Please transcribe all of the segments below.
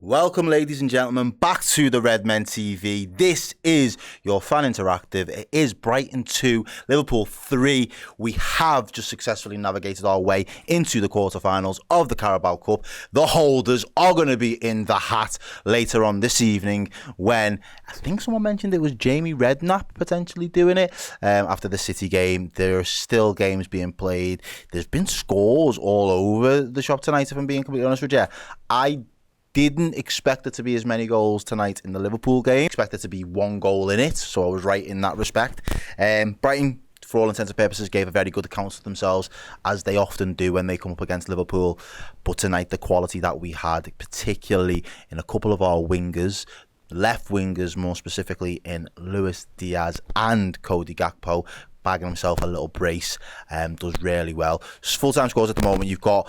Welcome, ladies and gentlemen, back to the Redmen TV. This is your fan interactive. It is Brighton 2, Liverpool 3. We have just successfully navigated our way into the quarterfinals of the Carabao Cup. The holders are going to be in the hat later on this evening when, I think someone mentioned it was Jamie Redknapp potentially doing it. After the City game, there are still games being played. There's been scores all over the shop tonight, if I'm being completely honest with you. I didn't expect there to be as many goals tonight in the Liverpool game. Expected to be one goal in it, so I was right in that respect. Brighton, for all intents and purposes, gave a very good account of themselves, as they often do when they come up against Liverpool. But tonight, the quality that we had, particularly in a couple of our wingers, left wingers more specifically in Luis Diaz and Cody Gakpo, bagging himself a little brace, does really well. Full-time scores at the moment, you've got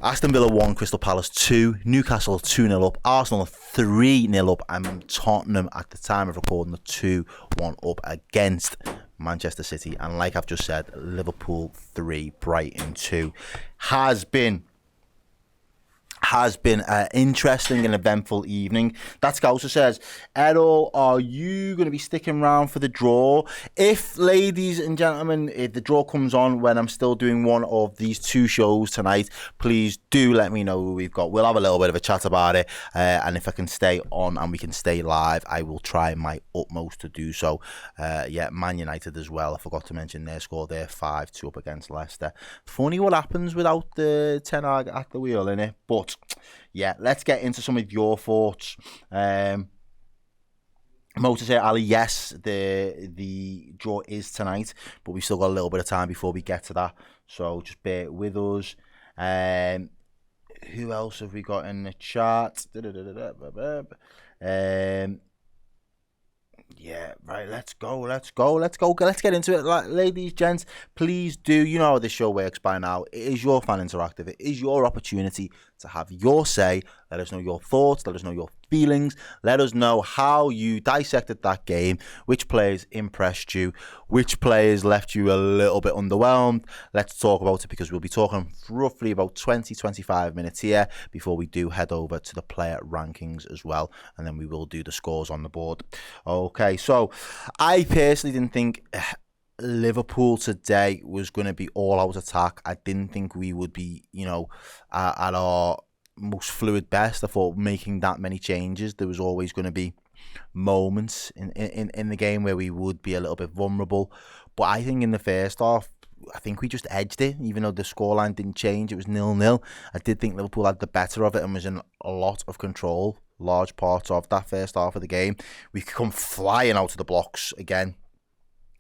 Aston Villa 1, Crystal Palace 2, Newcastle 2-0 up, Arsenal 3-0 up, and Tottenham at the time of recording 2-1 up against Manchester City. And like I've just said, Liverpool 3, Brighton 2 has been an interesting and eventful evening. That Scouser says, Errol, are you going to be sticking around for the draw? If, ladies and gentlemen, if the draw comes on when I'm still doing one of these two shows tonight, please do let me know who we've got. We'll have a little bit of a chat about it. And if I can stay on and we can stay live, I will try my utmost to do so. Man United as well. I forgot to mention their score there, 5-2 up against Leicester. Funny what happens without the Ten Hag at the wheel, innit? But yeah, let's get into some of your thoughts. Motors here, Ali, yes, the draw is tonight, but we've still got a little bit of time before we get to that, so just bear with us. Who else have we got in the chat? Yeah, right, let's go. Let's get into it. Ladies, gents, please do, you know how this show works by now. It is your fan interactive. It is your opportunity to have your say. Let us know your thoughts. Let us know your feelings. Let us know how you dissected that game, which players impressed you, which players left you a little bit underwhelmed. Let's talk about it, because we'll be talking roughly about 20-25 minutes here before we do head over to the player rankings as well, and then we will do the scores on the board. Okay, so I personally didn't think Liverpool today was going to be all out attack. I didn't think we would be, at our most fluid best. I thought making that many changes, there was always going to be moments in the game where we would be a little bit vulnerable. But I think in the first half, I think we just edged it, even though the scoreline didn't change. It was 0-0. I did think Liverpool had the better of it and was in a lot of control, large parts of that first half of the game. We could come flying out of the blocks again.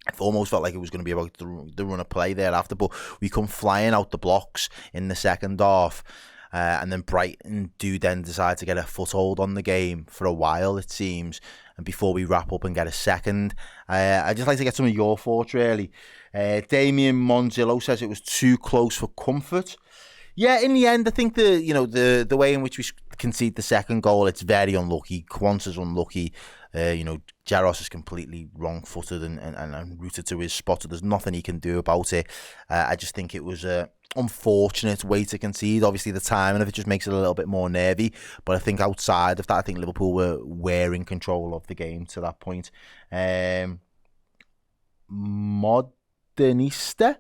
It almost felt like it was going to be about the run of play thereafter, but we come flying out the blocks in the second half. And then Brighton do then decide to get a foothold on the game for a while, it seems. And before we wrap up and get a second, I'd just like to get some of your thoughts, really. Damien Monzillo says it was too close for comfort. Yeah, in the end, I think the way in which we concede the second goal, it's very unlucky. Quansah's unlucky. Jaros is completely wrong-footed and rooted to his spot, so there's nothing he can do about it. I just think it was a unfortunate way to concede. Obviously, the timing of it just makes it a little bit more nervy, but I think outside of that, I think Liverpool were in control of the game to that point. Modernista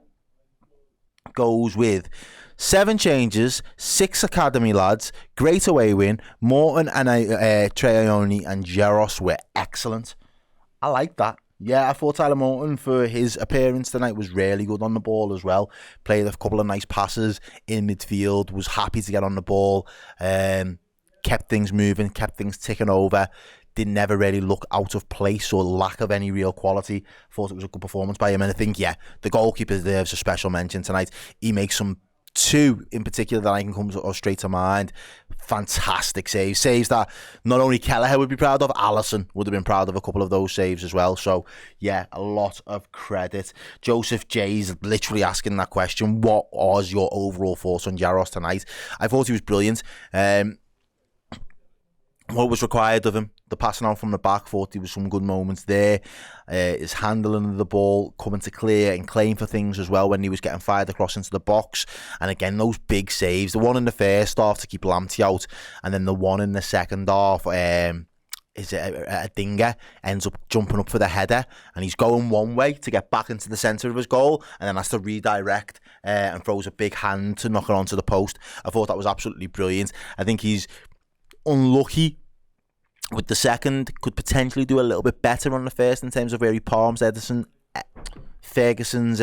goes with 7 changes, 6 academy lads, great away win. Morton and Treoni and Jaros were excellent. I like that. Yeah, I thought Tyler Morton, for his appearance tonight, was really good on the ball as well. Played a couple of nice passes in midfield, was happy to get on the ball, kept things moving, kept things ticking over. Did never really look out of place or lack of any real quality. Thought it was a good performance by him. And I think, the goalkeeper deserves a special mention tonight. He makes some 2 in particular that I can come straight to mind. Fantastic saves. Saves that not only Kelleher would be proud of, Alisson would have been proud of a couple of those saves as well. So, a lot of credit. Joseph J's literally asking that question. What was your overall thoughts on Jaros tonight? I thought he was brilliant. What was required of him? the passing out from the back, thought there was some good moments there. His handling of the ball, coming to clear and claim for things as well when he was getting fired across into the box. And again, those big saves, the one in the first half to keep Lamptey out, and then the one in the second half, is it Adingra ends up jumping up for the header, and he's going one way to get back into the centre of his goal, and then has to redirect and throws a big hand to knock it onto the post. I thought that was absolutely brilliant. I think he's unlucky with the second, could potentially do a little bit better on the first in terms of where he palms Ferguson's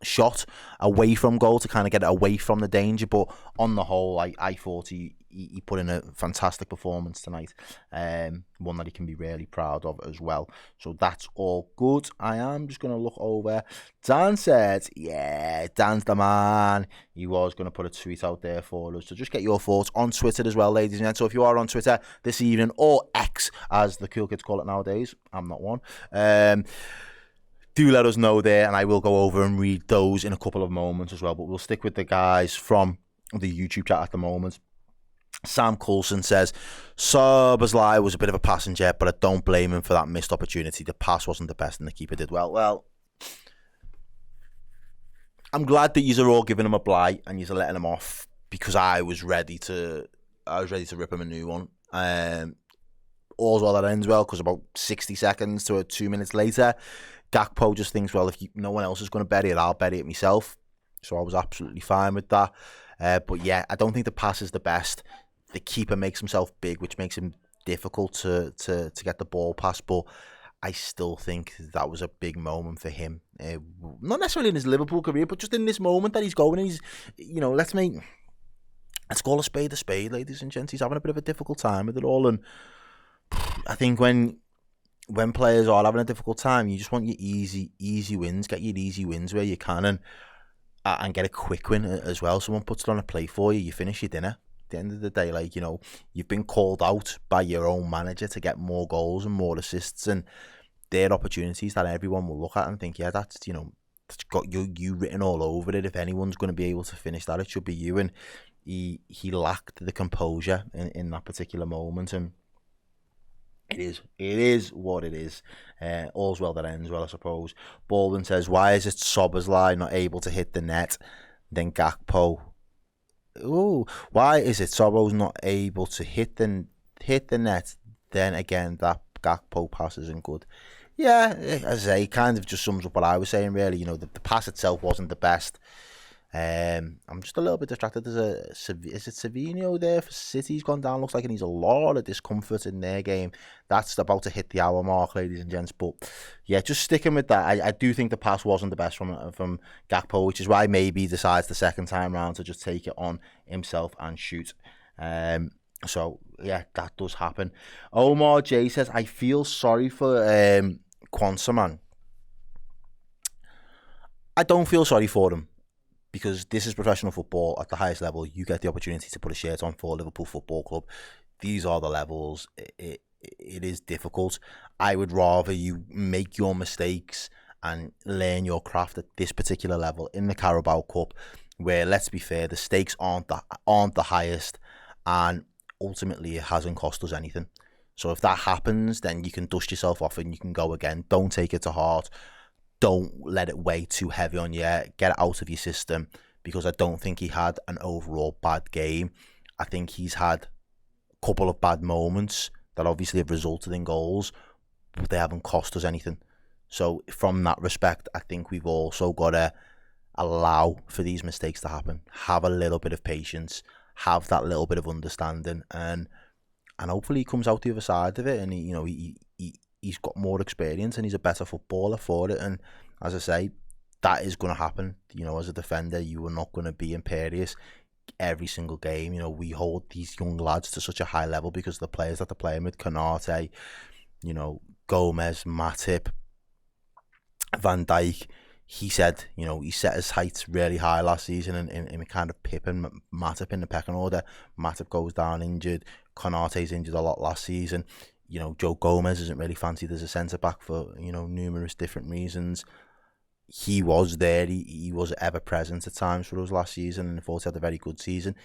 shot away from goal to kind of get it away from the danger. But on the whole, I thought he put in a fantastic performance tonight, one that he can be really proud of as well. So that's all good. I am just going to look over. Dan said, yeah, Dan's the man. He was going to put a tweet out there for us. So just get your thoughts on Twitter as well, ladies and gents. So if you are on Twitter this evening, or X, as the cool kids call it nowadays, I'm not one, do let us know there, and I will go over and read those in a couple of moments as well. But we'll stick with the guys from the YouTube chat at the moment. Sam Coulson says, Szoboszlai was a bit of a passenger, but I don't blame him for that missed opportunity. The pass wasn't the best and the keeper did well. Well, I'm glad that you're all giving him a blight and you're letting him off, because I was ready to rip him a new one. All's well that ends well, because about 60 seconds to 2 minutes later, Gakpo just thinks, well, if no one else is going to bury it, I'll bury it myself. So I was absolutely fine with that. But yeah, I don't think the pass is the best. The keeper makes himself big, which makes him difficult to get the ball past. But I still think that was a big moment for him. Not necessarily in his Liverpool career, but just in this moment that he's going. He's, let's call a spade, ladies and gents. He's having a bit of a difficult time with it all. And I think when players are having a difficult time, you just want your easy wins. Get your easy wins where you can, and get a quick win as well. Someone puts it on a plate for you, you finish your dinner. At the end of the day, you've been called out by your own manager to get more goals and more assists, and they're opportunities that everyone will look at and think, yeah, that's got you written all over it. If anyone's going to be able to finish that, it should be you. And he lacked the composure in that particular moment, and it is what it is. All's well that ends well, I suppose. Baldwin says, why is it Szoboszlai not able to hit the net, then Gakpo? Ooh, why is it Szoboszlai not able to hit the net, then again that Gakpo pass isn't good? Yeah, as I say, kind of just sums up what I was saying, really. The pass itself wasn't the best. I'm just a little bit distracted. Is it Savinho there for City? He's gone down, looks like, and he's a lot of discomfort in their game. That's about to hit the hour mark, ladies and gents. But yeah, just sticking with that. I do think the pass wasn't the best from Gakpo, which is why maybe he decides the second time round to just take it on himself and shoot. So yeah, that does happen. Omar J says, I feel sorry for Quansah, man. I don't feel sorry for him, because this is professional football at the highest level. You get the opportunity to put a shirt on for Liverpool Football Club. These are the levels. It is difficult. I would rather you make your mistakes and learn your craft at this particular level in the Carabao Cup, where, let's be fair, the stakes aren't the highest, and ultimately it hasn't cost us anything. So if that happens, then you can dust yourself off and you can go again. Don't take it to heart. Don't let it weigh too heavy on you. Get it out of your system, because I don't think he had an overall bad game. I think he's had a couple of bad moments that obviously have resulted in goals, but they haven't cost us anything. So from that respect, I think we've also got to allow for these mistakes to happen. Have a little bit of patience. Have that little bit of understanding, and hopefully he comes out the other side of it, and he's got more experience and he's a better footballer for it. And as I say, that is going to happen. As a defender, you are not going to be imperious every single game. We hold these young lads to such a high level because of the players that they're playing with. Konate, Gomez, Matip, Van Dijk. He said, he set his heights really high last season, and kind of pipping Matip in the pecking order. Matip goes down injured. Konate's injured a lot last season. Joe Gomez isn't really fancied as a centre-back for, numerous different reasons. He was there. He was ever present at times for us last season, and thought he had a very good season.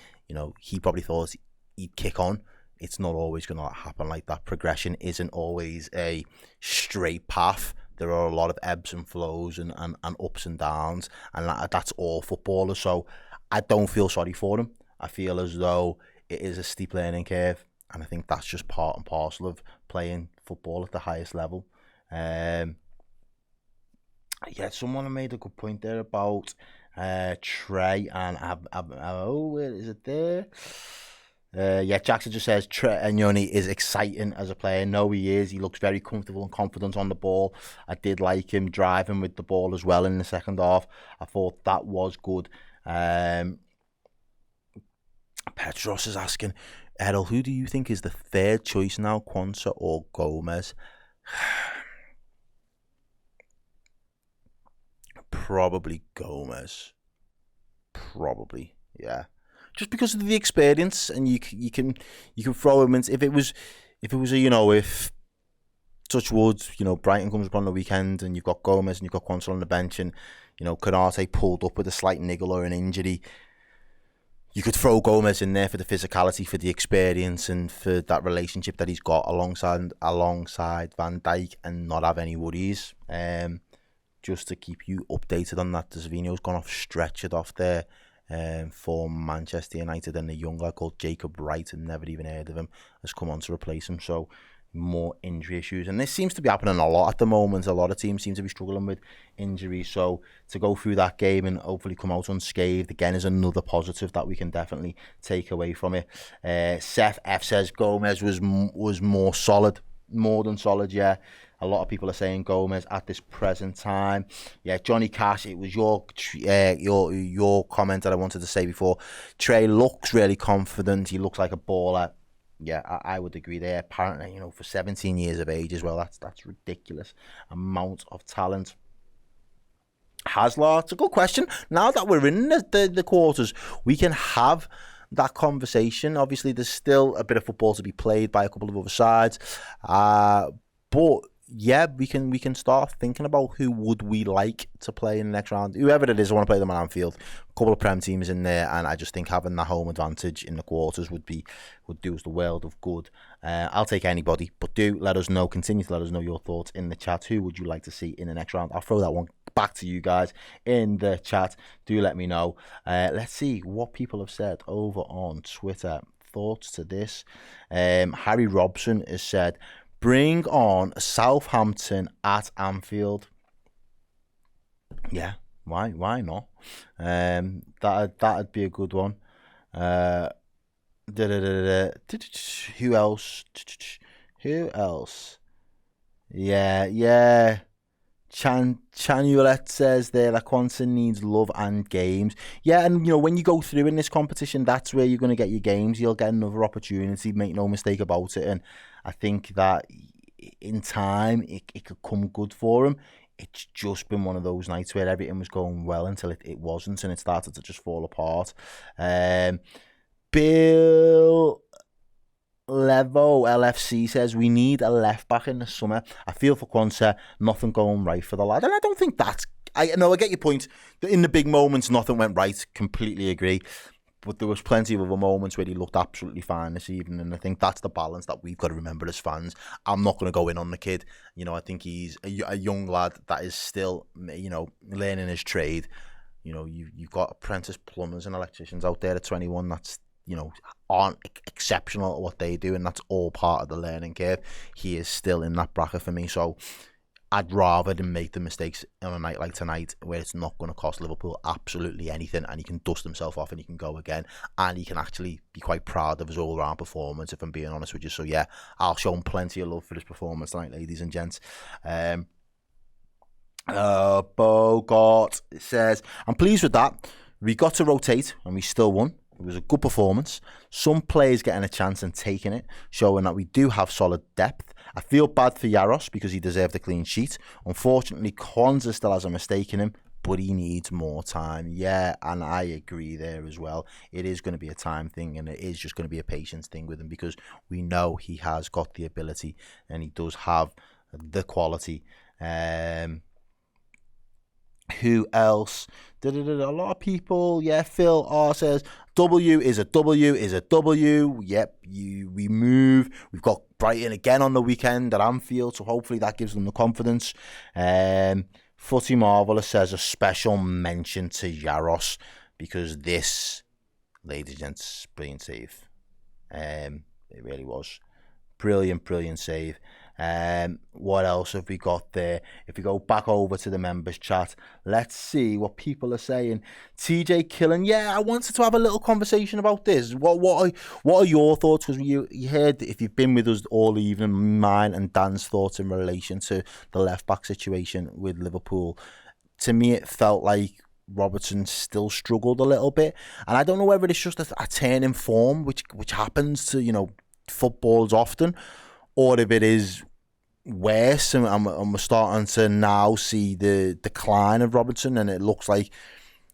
He probably thought he'd kick on it's not always going to happen like that. Progression isn't always a straight path. There are a lot of ebbs and flows and ups and downs, and that's all footballers. So I don't feel sorry for him. I feel as though it is a steep learning curve, and I think that's just part and parcel of playing football at the highest level. Someone made a good point there about Trey and where is it there? Jackson just says Trey Agnoni is exciting as a player. No, he is. He looks very comfortable and confident on the ball. I did like him driving with the ball as well in the second half. I thought that was good. Petros is asking, Errol, who do you think is the third choice now, Quansah or Gomez? Probably Gomez. Probably, yeah. Just because of the experience, and you can throw him in. If touch wood, Brighton comes up on the weekend and you've got Gomez and you've got Quansah on the bench, and Konate pulled up with a slight niggle or an injury, you could throw Gomez in there for the physicality, for the experience, and for that relationship that he's got alongside Van Dijk, and not have any worries. Just to keep you updated on that, Savino's gone off stretchered off there for Manchester United, and a young guy called Jacob Wright, and never even heard of him, has come on to replace him. So more injury issues, and this seems to be happening a lot at the moment. A lot of teams seem to be struggling with injuries, so to go through that game and hopefully come out unscathed again is another positive that we can definitely take away from it. Seth F says Gomez was more than solid. Yeah, a lot of people are saying Gomez at this present time. Yeah, Johnny Cash, it was your comment that I wanted to say before. Trey looks really confident. He looks like a baller. Yeah, I would agree there. Apparently, for 17 years of age as well, that's ridiculous amount of talent. Haslar, it's a good question. Now that we're in the quarters, we can have that conversation. Obviously, there's still a bit of football to be played by a couple of other sides, but yeah, we can start thinking about who would we like to play in the next round. Whoever it is, I want to play them at Anfield. A couple of Prem teams in there, and I just think having that home advantage in the quarters would do us the world of good. I'll take anybody, but do let us know. Continue to let us know your thoughts in the chat. Who would you like to see in the next round? I'll throw that one back to you guys in the chat. Do let me know. Let's see what people have said over on Twitter. Thoughts to this? Harry Robson has said, bring on Southampton at Anfield. Yeah, why not? That'd be a good one. Who else? Yeah. Chanulet says there that Quansah needs love and games. Yeah, and when you go through in this competition, that's where you're going to get your games. You'll get another opportunity, make no mistake about it. And I think that in time, it could come good for him. It's just been one of those nights where everything was going well until it wasn't, and it started to just fall apart. Bill Levo LFC says we need a left back in the summer. I feel for Quansah, nothing going right for the lad, and I don't think that's. I get your point. In the big moments, nothing went right. Completely agree. But there was plenty of other moments where he looked absolutely fine this evening, and I think that's the balance that we've got to remember as fans. I'm not going to go in on the kid. I think he's a young lad that is still, learning his trade. You've got apprentice plumbers and electricians out there at 21 that's, aren't exceptional at what they do, and that's all part of the learning curve. He is still in that bracket for me, so I'd rather than make the mistakes on a night like tonight where it's not going to cost Liverpool absolutely anything, and he can dust himself off and he can go again, and he can actually be quite proud of his all-round performance, if I'm being honest with you. So yeah, I'll show him plenty of love for his performance tonight, ladies and gents. Bogart says, I'm pleased with that. We got to rotate and we still won. It was a good performance. Some players getting a chance and taking it, showing that we do have solid depth. I feel bad for Jaros because he deserved a clean sheet. Unfortunately, Quansah still has a mistake in him, but he needs more time. Yeah, and I agree there as well. It is going to be a time thing, and it is just going to be a patience thing with him, because we know he has got the ability and he does have the quality. Who else? A lot of people. Yeah, Phil R says W is a W is a W. Yep, we move. We've got Brighton again on the weekend at Anfield, so hopefully that gives them the confidence. Footy Marvelous says a special mention to Jaros because this, ladies and gents, brilliant save. It really was. Brilliant save. What else have we got there? If we go back over to the members chat, let's see what people are saying. TJ Killen, yeah, I wanted to have a little conversation about this. What are your thoughts? Because you heard, if you've been with us all evening, mine and Dan's thoughts in relation to the left back situation with Liverpool. To me, it felt like Robertson still struggled a little bit, and I don't know whether it's just a turn in form, which happens to footballers often, or if it is worse, and we're starting to now see the decline of Robertson, and it looks like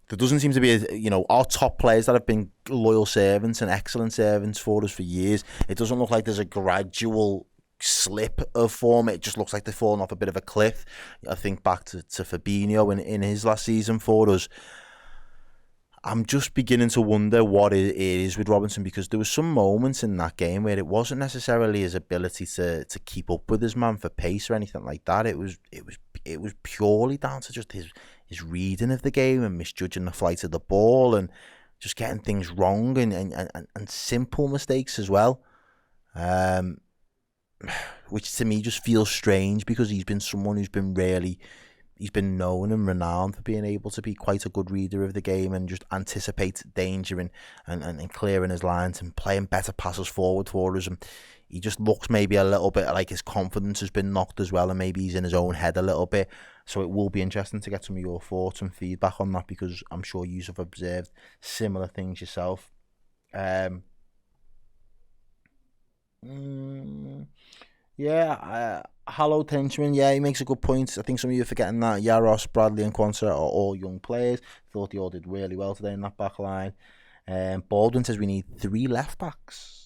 there doesn't seem to be our top players that have been loyal servants and excellent servants for us for years. It doesn't look like there's a gradual slip of form. It just looks like they're falling off a bit of a cliff. I think back to Fabinho in his last season for us. I'm just beginning to wonder what it is with Robinson, because there was some moments in that game where it wasn't necessarily his ability to keep up with his man for pace or anything like that. It was purely down to just his reading of the game and misjudging the flight of the ball and just getting things wrong and simple mistakes as well. Which to me just feels strange, because he's been someone who's been he's been known and renowned for being able to be quite a good reader of the game and just anticipate danger and clearing his lines and playing better passes forward for us. And he just looks maybe a little bit like his confidence has been knocked as well, and maybe he's in his own head a little bit. So it will be interesting to get some of your thoughts and feedback on that, because I'm sure you have observed similar things yourself. Hello Tenchman, he makes a good point. I think some of you are forgetting that Jaros, Bradley and Quansah are all young players. Thought they all did really well today in that back line. Baldwin says we need 3 left backs.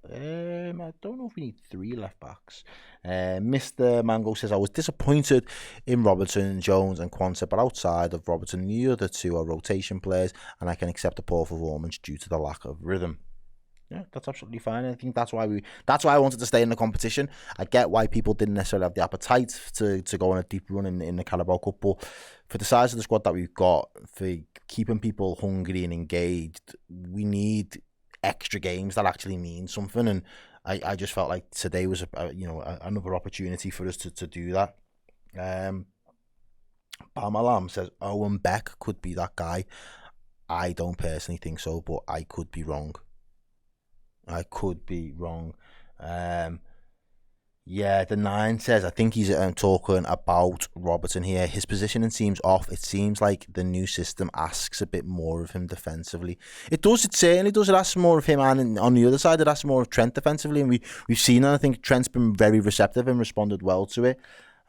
I don't know if we need 3 left backs. Mr. Mango says I was disappointed in Robertson, Jones and Quansah, but outside of Robertson, the other 2 are rotation players, and I can accept a poor performance due to the lack of rhythm. Yeah, that's absolutely fine. I think that's why I wanted to stay in the competition. I get why people didn't necessarily have the appetite to go on a deep run in the Carabao Cup, but for the size of the squad that we've got, for keeping people hungry and engaged, we need extra games that actually mean something. And I just felt like today was another opportunity for us to do that. Bamalam says Owen Beck could be that guy. I don't personally think so, but I could be wrong. The 9 says I think he's talking about Robertson here. His positioning seems off. It seems like the new system asks a bit more of him defensively. It does. It certainly does. It asks more of him, and on the other side, it asks more of Trent defensively. And we've seen that. I think Trent's been very receptive and responded well to it.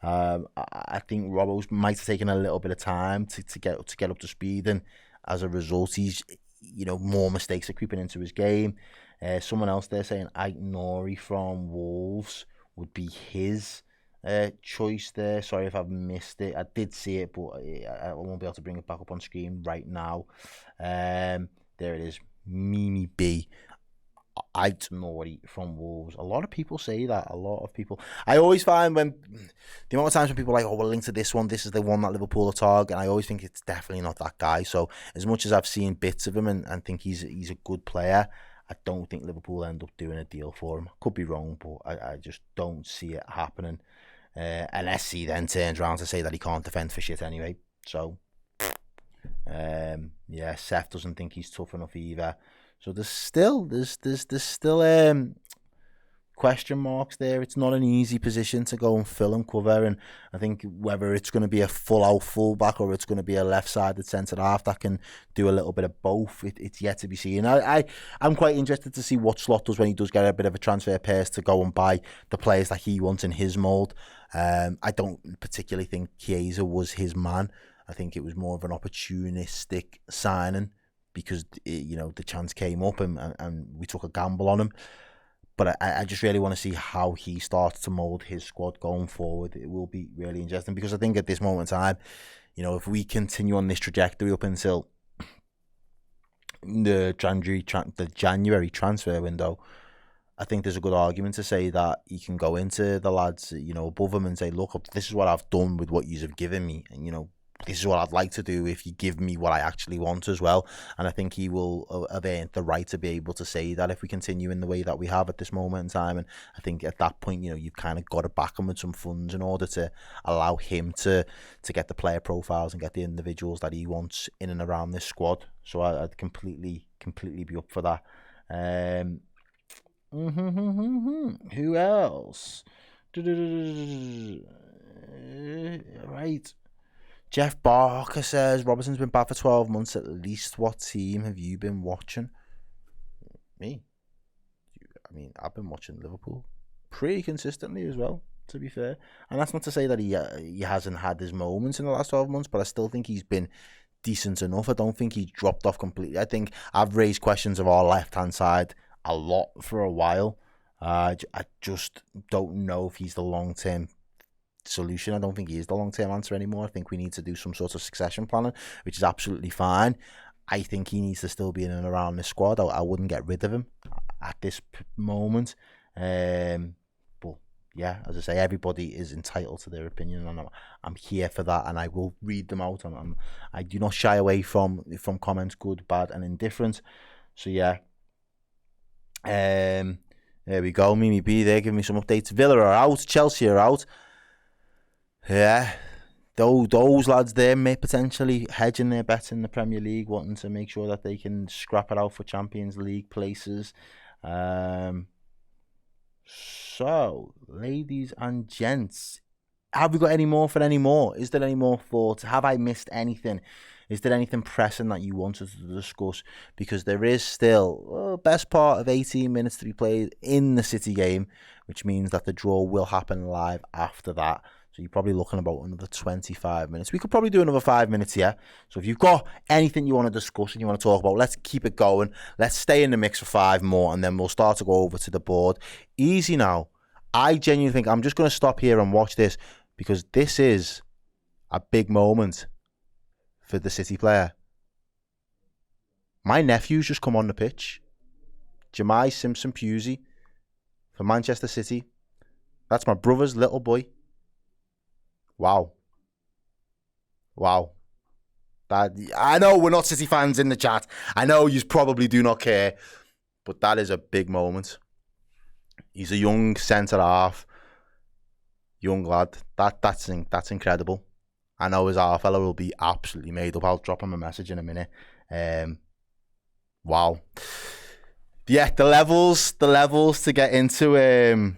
I think Robbo's might have taken a little bit of time to get up to speed, and as a result, he's more mistakes are creeping into his game. Someone else there saying Ike Nori from Wolves would be his choice there. Sorry if I've missed it. I did see it, but I won't be able to bring it back up on screen right now. There it is. Mimi B. Ike Nori from Wolves. A lot of people say that. A lot of people. I always find the amount of times when people are like, we're linked to this one, this is the one that Liverpool are targeting, I always think it's definitely not that guy. So as much as I've seen bits of him and think he's a good player, I don't think Liverpool end up doing a deal for him. Could be wrong, but I just don't see it happening. Unless he then turns around to say that he can't defend for shit anyway. So, Seth doesn't think he's tough enough either. So there's still question marks there. It's not an easy position to go and fill and cover, and I think whether it's going to be a full-out fullback or it's going to be a left-sided centre-half that can do a little bit of both, it's yet to be seen. I'm quite interested to see what Slot does when he does get a bit of a transfer purse to go and buy the players that he wants in his mould. I don't particularly think Chiesa was his man. I think it was more of an opportunistic signing because the chance came up and we took a gamble on him. But I just really want to see how he starts to mould his squad going forward. It will be really interesting because I think at this moment in time, if we continue on this trajectory up until the January transfer window, I think there's a good argument to say that he can go into the lads, above him and say, look, this is what I've done with what you have given me. And, this is what I'd like to do if you give me what I actually want as well. And I think he will have earned the right to be able to say that if we continue in the way that we have at this moment in time. And I think at that point, you've kind of got to back him with some funds in order to allow him to get the player profiles and get the individuals that he wants in and around this squad. So I'd completely be up for that. Who else? Right. Jeff Barker says, Robertson's been bad for 12 months at least. What team have you been watching? Me? I mean, I've been watching Liverpool pretty consistently as well, to be fair. And that's not to say that he hasn't had his moments in the last 12 months, but I still think he's been decent enough. I don't think he's dropped off completely. I think I've raised questions of our left-hand side a lot for a while. I just don't know if he's the long-term solution. I don't think he is the long-term answer anymore. I think we need to do some sort of succession planning, which is absolutely fine. I think he needs to still be in and around this squad. I wouldn't get rid of him at this moment. But yeah, as I say, everybody is entitled to their opinion, and I'm here for that, and I will read them out. And I do not shy away from comments, good, bad, and indifferent. So yeah. There we go. Mimi B there giving me some updates. Villa are out. Chelsea are out. Yeah, those lads there may potentially hedging their bets in the Premier League, wanting to make sure that they can scrap it out for Champions League places. So, ladies and gents, have we got any more for any more? Is there any more thoughts? Have I missed anything? Is there anything pressing that you wanted to discuss? Because there is still best part of 18 minutes to be played in the City game, which means that the draw will happen live after that. So you're probably looking about another 25 minutes. We could probably do another 5 minutes here. So if you've got anything you want to discuss and you want to talk about, let's keep it going. Let's stay in the mix for 5 more, and then we'll start to go over to the board. Easy now. I genuinely think I'm just going to stop here and watch this, because this is a big moment for the City player. My nephew's just come on the pitch. Jamai Simpson-Pusey for Manchester City. That's my brother's little boy. Wow. I know we're not City fans in the chat. I know you probably do not care. But that is a big moment. He's a young centre-half. Young lad. That's incredible. I know his half fella will be absolutely made up. I'll drop him a message in a minute. Wow. Yeah, the levels to get into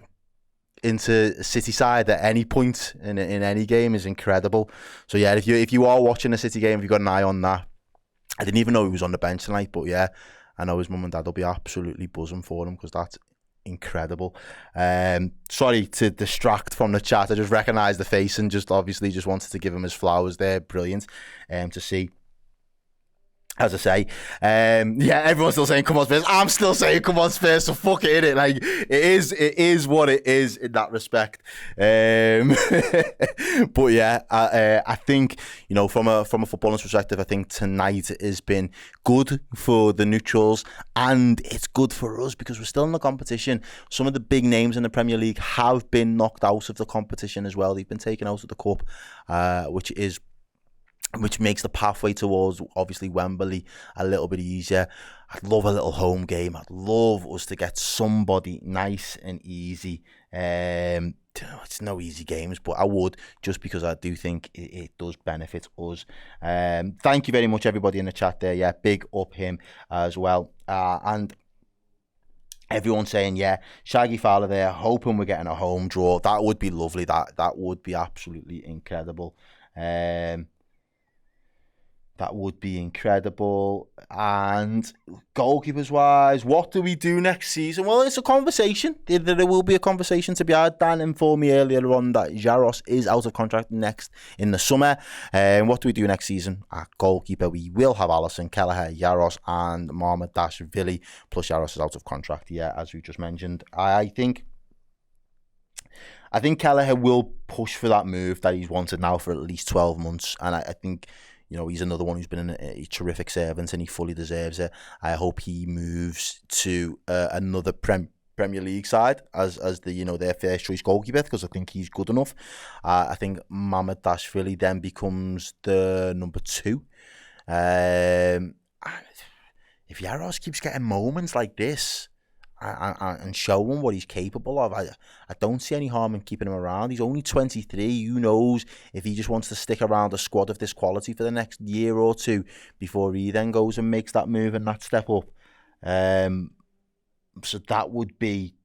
City side at any point in any game is incredible. So yeah, if you are watching a City game, if you've got an eye on that, I didn't even know he was on the bench tonight, but yeah, I know his mum and dad will be absolutely buzzing for him, because that's incredible. Sorry to distract from the chat. I just recognised the face and just wanted to give him his flowers there. Brilliant to see. As I say, yeah, everyone's still saying come on Spurs. I'm still saying come on Spurs, so fuck it, innit? Like, it is what it is in that respect. But yeah, I think, from a footballer's perspective, I think tonight has been good for the neutrals, and it's good for us because we're still in the competition. Some of the big names in the Premier League have been knocked out of the competition as well. They've been taken out of the cup, which makes the pathway towards, obviously, Wembley a little bit easier. I'd love a little home game. I'd love us to get somebody nice and easy. It's no easy games, but I would, just because I do think it does benefit us. Thank you very much, everybody in the chat there. Yeah, big up him as well. And everyone saying, yeah, Shaggy Fowler there, hoping we're getting a home draw. That would be lovely. That would be absolutely incredible. That would be incredible. And goalkeepers wise, what do we do next season? Well, it's a conversation. There will be a conversation to be had. Dan informed me earlier on that Jaros is out of contract next in the summer. What do we do next season? At goalkeeper, we will have Alisson, Kelleher, Jaros, and Marmadashvili. Plus, Jaros is out of contract, yeah, as we just mentioned. I think I think Kelleher will push for that move that he's wanted now for at least 12 months. And I think, he's another one who's been a terrific servant and he fully deserves it. I hope he moves to another Premier League side as their first choice goalkeeper, because I think he's good enough. I think Mamardashvili then becomes the number 2. If Jaros keeps getting moments like this and showing what he's capable of, I don't see any harm in keeping him around. He's only 23. Who knows if he just wants to stick around a squad of this quality for the next year or two before he then goes and makes that move and that step up. So that would be,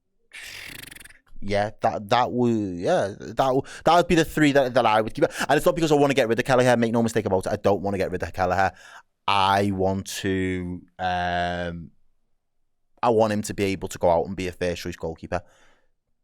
that would be the 3 that I would keep. And it's not because I want to get rid of Kelleher. Make no mistake about it. I don't want to get rid of Kelleher. I want him to be able to go out and be a first choice goalkeeper.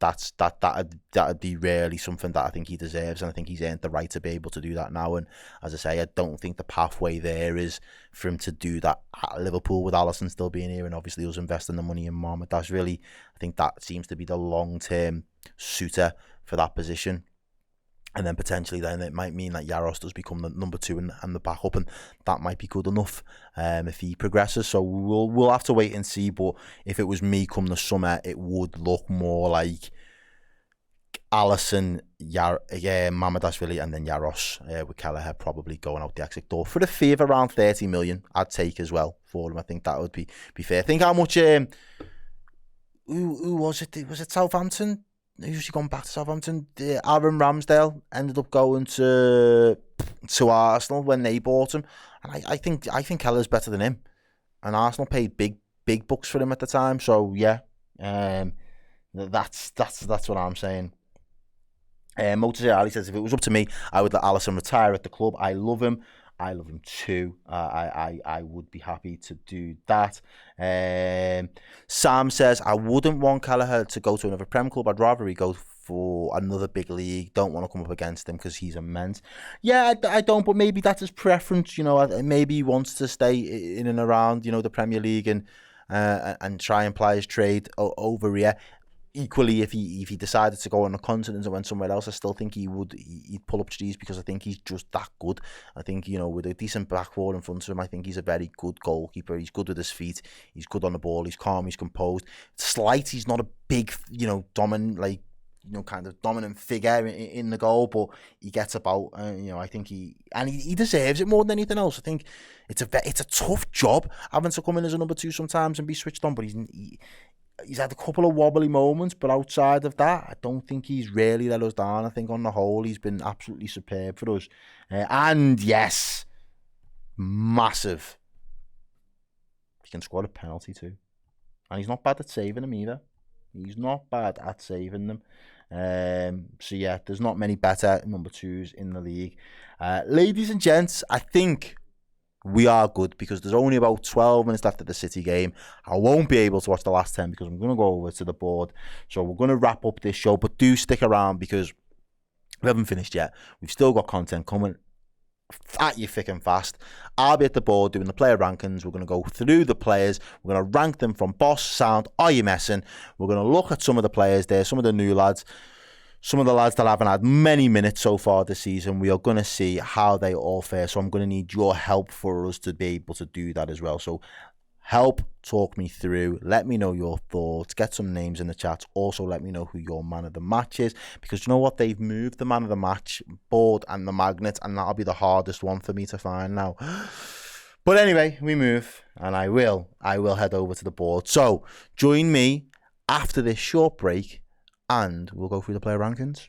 That'd be really something that I think he deserves, and I think he's earned the right to be able to do that now. And as I say, I don't think the pathway there is for him to do that at Liverpool with Alisson still being here, and obviously us investing the money in Mohamed. That's really, I think that seems to be the long-term suitor for that position. And then potentially then it might mean that Jaros does become the number 2 and the backup, and that might be good enough if he progresses. So we'll have to wait and see. But if it was me come the summer, it would look more like Alisson, Mamardashvili, and then Jaros with Kelleher probably going out the exit door for a fee of around 30 million. I'd take as well for him. I think that would be fair. Think how much. Who was it? Was it Southampton? Usually gone back to Southampton. Aaron Ramsdale ended up going to Arsenal when they bought him, and I think Kelleher's better than him, and Arsenal paid big bucks for him at the time. So yeah, that's what I'm saying. Motor Ali says, if it was up to me, I would let Alisson retire at the club. I love him too. I would be happy to do that. Sam says, I wouldn't want Kelleher to go to another Prem club. I'd rather he go for another big league. Don't want to come up against him because he's immense. Yeah, I don't, but maybe that's his preference. Maybe he wants to stay in and around, the Premier League and try and ply his trade over here. Equally, if he decided to go on the continent and went somewhere else, I still think he'd pull up trees, because I think he's just that good. I think, with a decent back four in front of him, I think he's a very good goalkeeper. He's good with his feet. He's good on the ball. He's calm. He's composed. Slight. He's not a big, dominant, kind of dominant figure in the goal, but he gets about. I think he deserves it more than anything else. I think it's a tough job having to come in as a number 2 sometimes and be switched on, but he's had a couple of wobbly moments, but outside of that, I don't think he's really let us down. I think on the whole, he's been absolutely superb for us. And yes, massive. He can score a penalty too. And he's not bad at saving them either. He's not bad at saving them. So yeah, there's not many better number 2s in the league. Ladies and gents, I think we are good, because there's only about 12 minutes left of the City game. I won't be able to watch the last 10 because I'm going to go over to the board. So we're going to wrap up this show, but do stick around because we haven't finished yet. We've still got content coming at you thick and fast. I'll be at the board doing the player rankings. We're going to go through the players. We're going to rank them from boss, sound, are you messing? We're going to look at some of the players there, some of the new lads. Some of the lads that haven't had many minutes so far this season, we are going to see how they all fare. So I'm going to need your help for us to be able to do that as well. So help talk me through. Let me know your thoughts. Get some names in the chat. Also, let me know who your man of the match is. Because you know what? They've moved the man of the match board and the magnet, and that'll be the hardest one for me to find now. But anyway, we move, and I will head over to the board. So join me after this short break, and we'll go through the player rankings.